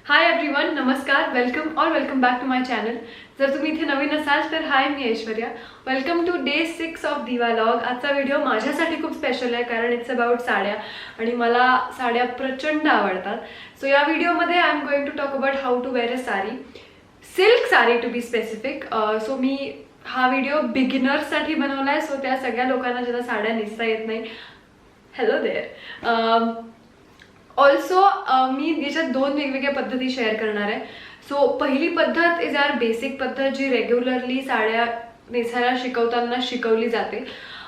हाय everyone, नमस्कार, welcome back to my channel. जर तुम्ही इथे नवीन असाल तर हाय, मी Aishwarya. Welcome to day 6 of diva log. आजचा व्हिडिओ माझ्यासाठी खूप स्पेशल आहे कारण इट्स अबाउट साड्या आणि मला साड्या प्रचंड आवडतात. सो या व्हिडिओमध्ये I am going to talk about how to wear a sari, silk sari to be specific. So मी हा व्हिडिओ बिगिनर्ससाठी बनवला आहे. सो त्या सगळ्या लोकांना ज्यांना साड्या नेसता येत नाही, हॅलो देअर. ऑल्सो मी याच्यात दोन वेगवेगळ्या पद्धती शेअर करणार आहे. सो पहिली पद्धत इज आर बेसिक पद्धत, जी रेग्युलरली साड्या नेसायला शिकवताना शिकवली जाते.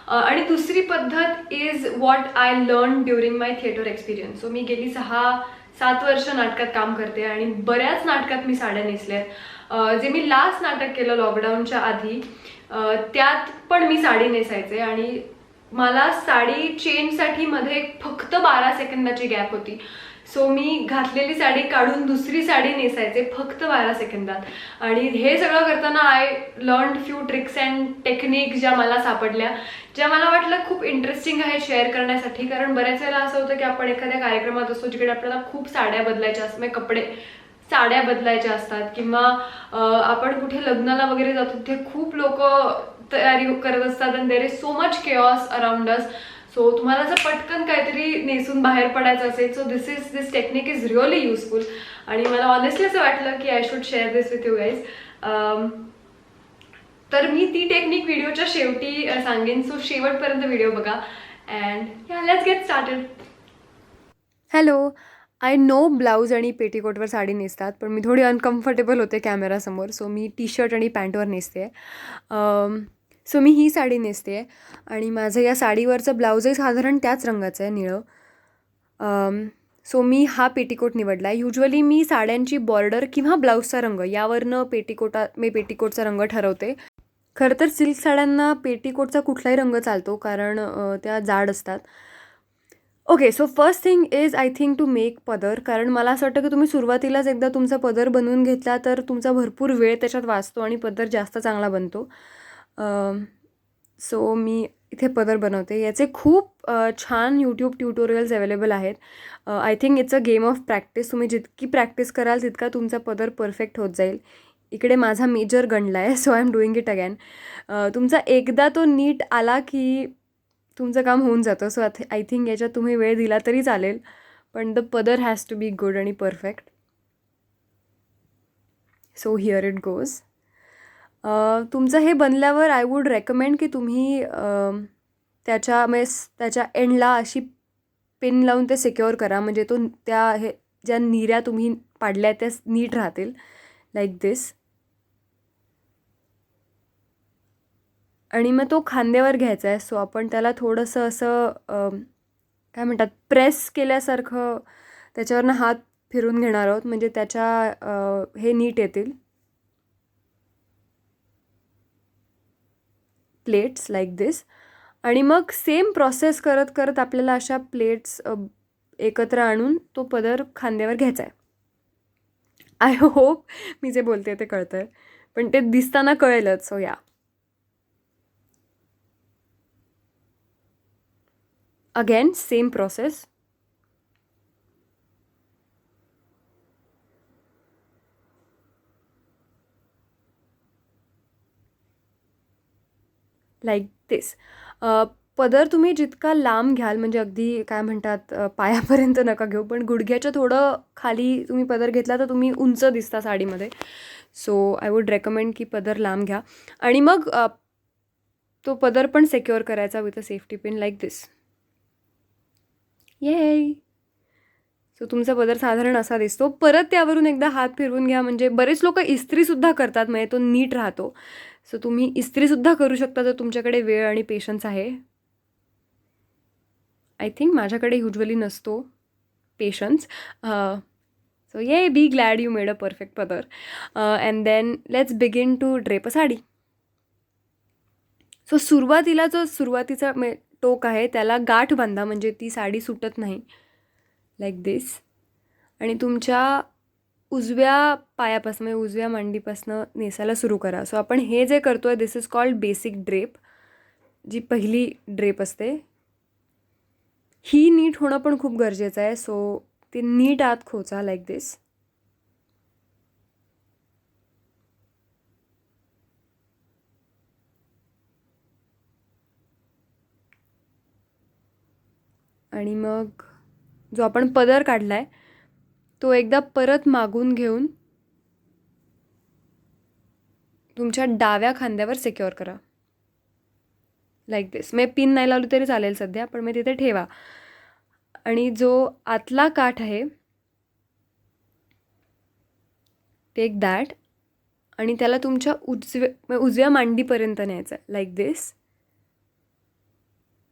आणि दुसरी पद्धत is what I learn during my theatre experience. So मी गेली 6-7 वर्ष नाटकात काम करते आणि बऱ्याच नाटकात मी साड्या नेसल्या आहेत. जे मी लास्ट नाटक केलं लॉकडाऊनच्या आधी, त्यात पण मी साडी नेसायचे आणि मला साडी चेंजसाठी मध्ये फक्त 12 सेकंदाची गॅप होती. सो मी घातलेली साडी काढून दुसरी साडी नेसायचे फक्त 12 सेकंदात. आणि हे सगळं करताना I learn few tricks and technique ज्या मला सापडल्या, ज्या मला वाटलं खूप इंटरेस्टिंग आहे शेअर करण्यासाठी. कारण बऱ्याच वेळेला असं होतं की आपण एखाद्या कार्यक्रमात असतो जिकडे आपल्याला खूप साड्या बदलायच्या असतात, म्हणजे कपडे साड्या बदलायच्या असतात, किंवा आपण कुठे लग्नाला वगैरे जातो तिथे खूप लोक तयारी करत असतात आणि there is so much chaos around us. So तुम्हाला जर पटकन काहीतरी नेसून बाहेर पडायचं असेल, so this technique is really useful. आणि मला ऑनेस्टली असं वाटलं की I should share this with you guys. तर मी ती टेक्निक व्हिडिओच्या शेवटी सांगेन. सो शेवटपर्यंत व्हिडिओ बघा अँड या let's get started. Hello, I know blouse आणि पेटीकोटवर साडी नेसतात, पण मी थोडी अनकम्फर्टेबल होते कॅमेरासमोर. सो मी टी शर्ट आणि पॅन्टवर नेसते. सो मी ही साडी नेसते आणि माझं या साडीवरचं ब्लाऊजही साधारण त्याच रंगाचं आहे, निळं. सो मी हा पेटीकोट निवडला आहे. युजली मी साड्यांची बॉर्डर किंवा ब्लाऊजचा रंग यावरनं मी पेटीकोटचा रंग ठरवते. खरं तर सिल्क साड्यांना पेटीकोटचा कुठलाही रंग चालतो, कारण त्या जाड असतात. Okay, so first thing is I think to make पदर. कारण मला असं वाटतं की तुम्ही सुरुवातीलाच एकदा तुमचा पदर बनवून घेतला तर तुमचा भरपूर वेळ त्याच्यात वाचतो आणि पदर जास्त चांगला बनतो. सो मी इथे पदर बनवते. याचे खूप छान यूट्यूब ट्युटोरियल्स अवेलेबल आहेत. I think it's a game of practice. तुम्ही जितकी प्रॅक्टिस कराल तितका तुमचा पदर परफेक्ट होत जाईल. इकडे माझा मेजर गणला आहे, so I am doing it again. तुमचा एकदा तो नीट आला की तुमचं काम होऊन जातं. सो आय थिंक याच्यात तुम्ही वेळ दिला तरी चालेल, पण द पदर हॅज टू बी गुड आणि perfect. So here it goes. तुमचं हे बनल्यावर आय वूड रेकमेंड की तुम्ही त्याच्या एंडला अशी पिन लावून ते सिक्युअर करा, म्हणजे ज्या निऱ्या तुम्ही पाडल्या त्या नीट राहतील, लाईक दिस. आणि मग तो खांद्यावर घ्यायचा आहे. सो आपण त्याला थोडंसं असं काय म्हणतात, प्रेस केल्यासारखं त्याच्यावरनं हात फिरून घेणार आहोत, म्हणजे हे नीट येतील प्लेट्स लाईक दिस. आणि मग सेम प्रोसेस करत करत आपल्याला अशा प्लेट्स एकत्र आणून तो पदर खांद्यावर घ्यायचा आहे. आय होप मी जे बोलते ते कळतं आहे, पण ते दिसताना कळेलच. सो या, अगेन सेम प्रोसेस. लाईक दिस. पदर तुम्ही जितका लांब घ्याल, म्हणजे अगदी काय म्हणतात पायापर्यंत नका घेऊ, पण गुडघ्याच्या थोडं खाली तुम्ही पदर घेतला तर तुम्ही उंच दिसता साडीमध्ये. सो आय वूड रेकमेंड की पदर लांब घ्या आणि मग तो पदर पण सिक्युअर करायचा with a safety pin like this. ये. सो तुमचा पदर साधारण असा दिसतो. परत त्यावरून एकदा हात फिरवून घ्या, म्हणजे बरेच लोक इस्त्रीसुद्धा करतात, म्हणजे तो नीट राहतो. सो तुम्ही इस्त्रीसुद्धा करू शकता जर तुमच्याकडे वेळ आणि पेशन्स आहे. आय थिंक माझ्याकडे युजली नसतो patience. So be glad you made a perfect पदर. And then let's begin to drape a sari. So सुरुवातीचा टोक आहे त्याला गाठ बांधा, म्हणजे ती साडी सुटत नाही, लाईक दिस. आणि तुमच्या उजव्या पायापासून, म्हणजे उजव्या मांडीपासून नेसायला सुरू करा. सो आपण हे जे करतो आहे दिस इज कॉल्ड बेसिक ड्रेप, जी पहिली ड्रेप असते. ही नीट होणं पण खूप गरजेचं आहे. सो ते नीट आत खोचा लाईक दिस. आणि मग जो आपण पदर काढला आहे तो एकदा परत मागून घेऊन तुमच्या डाव्या खांद्यावर सिक्युअर करा. लाईक दिस. मी पिन नाही लावली तरी चालेल सध्या, पण मी तिथे ठेवा. आणि जो आतला काठ आहे टेक दॅट आणि त्याला तुमच्या उजव्या मांडीपर्यंत न्यायचा आहे. लाईक दिस.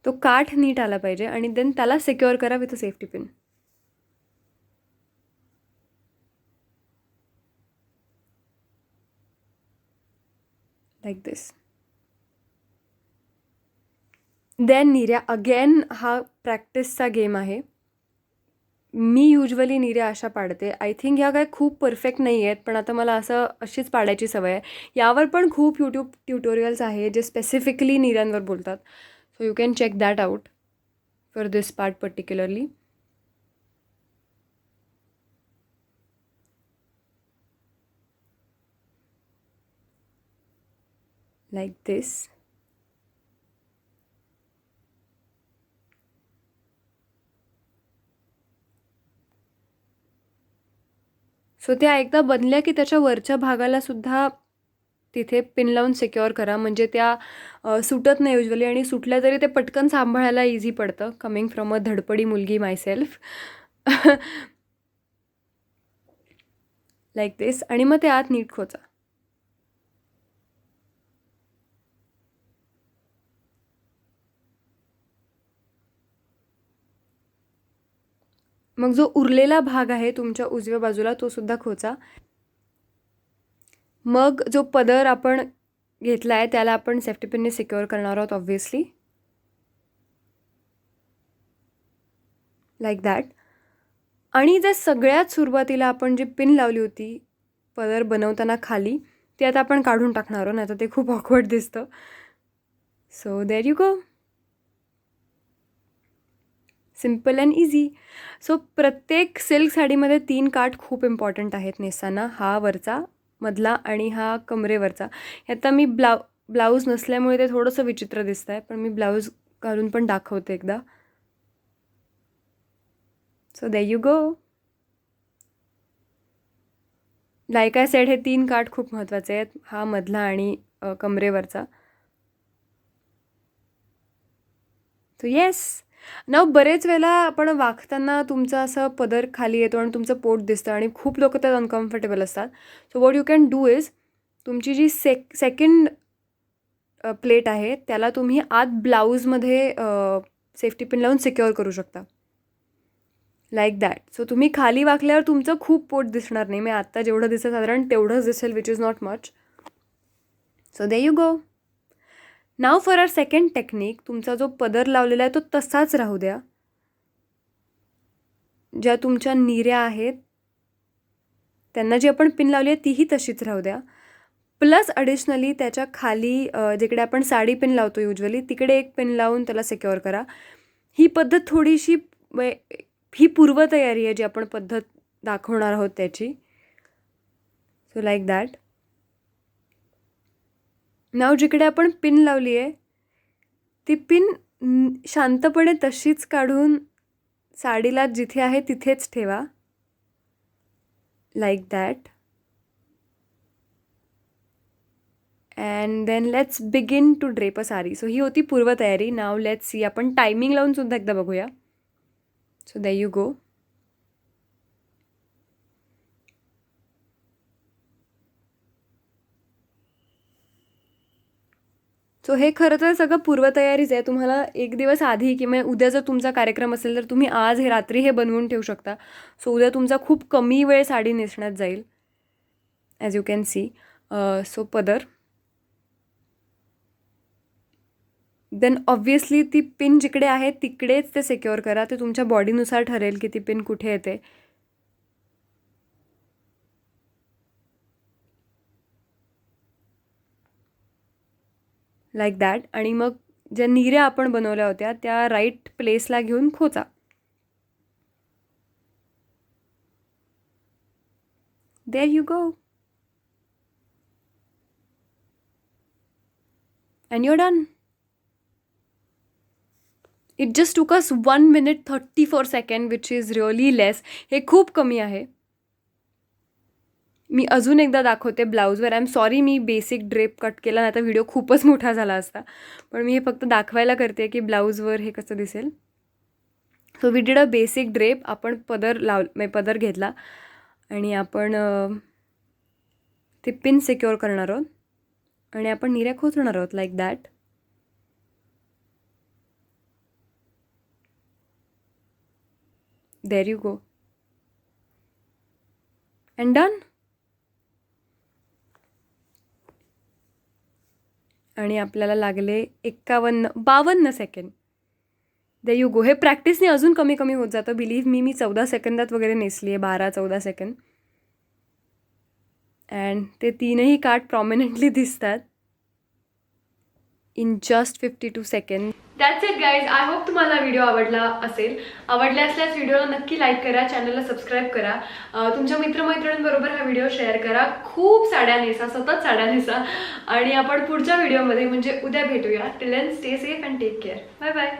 तो काठ नीट आला पाहिजे आणि देन त्याला सिक्युअर करा with a safety pin. Like this. Then निर्या अगेन हा प्रॅक्टिसचा गेम आहे. मी युजली निर्या अशा पाडते. आय थिंक ह्या काय खूप परफेक्ट नाही आहेत, पण आता मला अशीच पाडायची सवय आहे. यावर पण खूप यूट्यूब ट्युटोरियल्स आहे जे स्पेसिफिकली निर्यांवर बोलतात. So you can check that out for this part particularly. Like this. So त्या एकदा बनल्या की त्याच्या वरच्या भागाला सुद्धा तिथे पिन लावून सिक्युअर करा, म्हणजे त्या सुटत नाही युजली, आणि सुटल्या तरी ते पटकन सांभाळायला इझी पडतं. कमिंग फ्रॉम अ धडपडी मुलगी मायसेल्फ. लाईक दिस. आणि मग ते आत नीट खोचा. मग जो उरलेला भाग आहे तुमच्या उजव्या बाजूला तो सुद्धा खोचा. मग जो पदर आपण घेतला आहे त्याला आपण सेफ्टी पिनने सिक्युअर करणार आहोत ऑब्व्हियसली. Like that. आणि जर सगळ्यात सुरुवातीला आपण जी पिन लावली होती पदर बनवताना खाली, ती आता आपण काढून टाकणार आहोत, नाही तर ते खूप ऑकवर्ड दिसतं. So there you go. Simple and easy. So प्रत्येक सिल्क साडीमध्ये 3 काठ खूप इम्पॉर्टंट आहेत नेसताना. हा वरचा, मधला आणि हा कमरेवरचा. आता मी ब्लाऊज नसल्यामुळे ते थोडंसं विचित्र दिसतं आहे, पण मी ब्लाऊज घालून पण दाखवते एकदा. So there you go. Like I said, हे 3 काठ खूप महत्त्वाचे आहेत. हा मधला आणि कमरेवरचा. So yes. नाव बरेच वेळेला आपण वाकताना तुमचं असं पदर खाली येतो आणि तुमचं पोट दिसतं आणि खूप लोक त्यात अनकम्फर्टेबल असतात. So what you can do is, तुमची जी सेकंड प्लेट आहे त्याला तुम्ही आत ब्लाऊजमध्ये सेफ्टी पिन लावून सिक्युअर करू शकता. Like that. सो तुम्ही खाली वाकल्यावर तुमचं खूप पोट दिसणार नाही. मी आत्ता जेवढं दिसतं साधारण तेवढंच दिसेल, which is not much. So there you go. Now for our second technique, तुमचा जो पदर लावलेला आहे तो तसाच राहू द्या. ज्या तुमच्या निर्या आहेत त्यांना जी आपण पिन लावली आहे तीही तशीच राहू द्या. प्लस ॲडिशनली त्याच्या खाली जिकडे आपण साडी पिन लावतो युजली तिकडे एक पिन लावून त्याला सिक्युअर करा. ही पद्धत थोडीशी ही पूर्वतयारी आहे जी आपण पद्धत दाखवणार आहोत त्याची. So like that. नाव जिकडे आपण पिन लावली आहे ती पिन शांतपणे तशीच काढून साडीला जिथे आहे तिथेच ठेवा. Like that. And then let's begin to drape a sari. So ही होती पूर्वतयारी. नाव लेट्स सी, आपण टायमिंग लावून सुद्धा एकदा बघूया. So there you go. So हे खरं तर सगळं पूर्वतयारीच आहे. तुम्हाला एक दिवस आधी किंवा उद्या जर तुमचा कार्यक्रम असेल तर तुम्ही आज हे रात्री हे बनवून ठेवू शकता. सो उद्या तुमचा खूप कमी वेळ साडी नेसण्यात जाईल. As you can see. So पदर, देन ऑब्व्हियसली ती पिन जिकडे आहे तिकडेच ते सिक्युअर करा. ते तुमच्या बॉडीनुसार ठरेल की ती पिन कुठे येते. Like that. आणि मग ज्या निर्या आपण बनवल्या होत्या त्या राईट प्लेसला घेऊन खोचा. There you go. And you're done. It just took us 1 minute 34 second which is really less. हे खूप कमी आहे. मी अजून एकदा दाखवते ब्लाऊजवर. आय एम सॉरी मी बेसिक ड्रेप कट केला नाही तर व्हिडिओ खूपच मोठा झाला असता. पण मी हे फक्त दाखवायला करते की ब्लाऊजवर हे कसं दिसेल. So we did a basic drape. आपण पदर घेतला आणि आपण ते पिन सिक्युअर करणार आहोत आणि आपण निर्या खोचणार आहोत like that. There you go and done. आणि आपल्याला लागले 52 सेकंड. दे यू गो. हे प्रॅक्टिसने अजून कमी कमी होत जातं. बिलीव्ह मी 14 सेकंदात वगैरे नेसली आहे, 12-14 सेकंद. अँड ते 3ही काठ प्रॉमिनंटली दिसतात in just 52 second. That's it guys. I hope तुम्हाला व्हिडिओ आवडला असेल. आवडले असल्यास व्हिडिओला नक्की लाईक करा, चॅनलला सबस्क्राईब करा, तुमच्या मित्रमैत्रिणींबरोबर हा व्हिडिओ शेअर करा. खूप साड्या नेसा, सतत साड्या नेसा. आणि आपण पुढच्या व्हिडिओमध्ये म्हणजे उद्या भेटूया. Till then stay safe and take care. Bye bye.